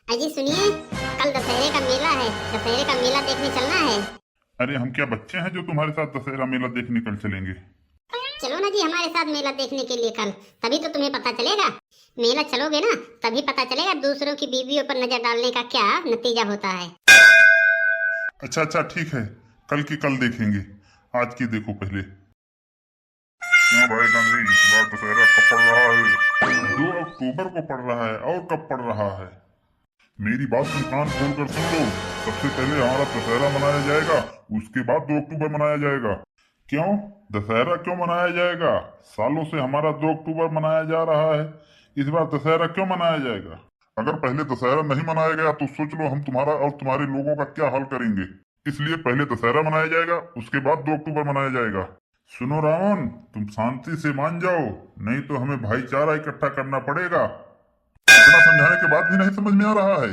अजी सुनिए, कल दशहरे का मेला है। दशहरे का मेला देखने चलना है। अरे हम क्या बच्चे हैं जो तुम्हारे साथ दशहरा मेला देखने कल चलेंगे। चलो ना जी हमारे साथ मेला देखने के लिए कल, तभी तो तुम्हें पता चलेगा। मेला चलोगे ना तभी पता चलेगा दूसरों की बीवियों पर नजर डालने का क्या नतीजा होता है। अच्छा अच्छा ठीक है, कल की कल देखेंगे, आज की देखो पहले। क्यों भाई गंगरी, इस बार दशहरा कब पड़ रहा है? 2 अक्टूबर को पड़ रहा है। और कब पड़ रहा है? मेरी बात तुम कान खोल कर सुन लो। सबसे पहले हमारा दशहरा मनाया जाएगा, उसके बाद 2 अक्टूबर मनाया जाएगा। क्यों? दशहरा क्यों मनाया जाएगा? सालों से हमारा 2 अक्टूबर मनाया जा रहा है, इस बार दशहरा क्यों मनाया जाएगा? अगर पहले दशहरा नहीं मनाया गया तो सोच लो हम तुम्हारा और तुम्हारे लोगों का क्या हाल करेंगे। इसलिए पहले दशहरा मनाया जाएगा, उसके बाद 2 अक्टूबर मनाया जाएगा। सुनो रावण, तुम शांति से मान जाओ, नहीं तो हमें भाईचारा इकट्ठा करना पड़ेगा। इतना समझाने के बाद भी नहीं समझ में आ रहा है?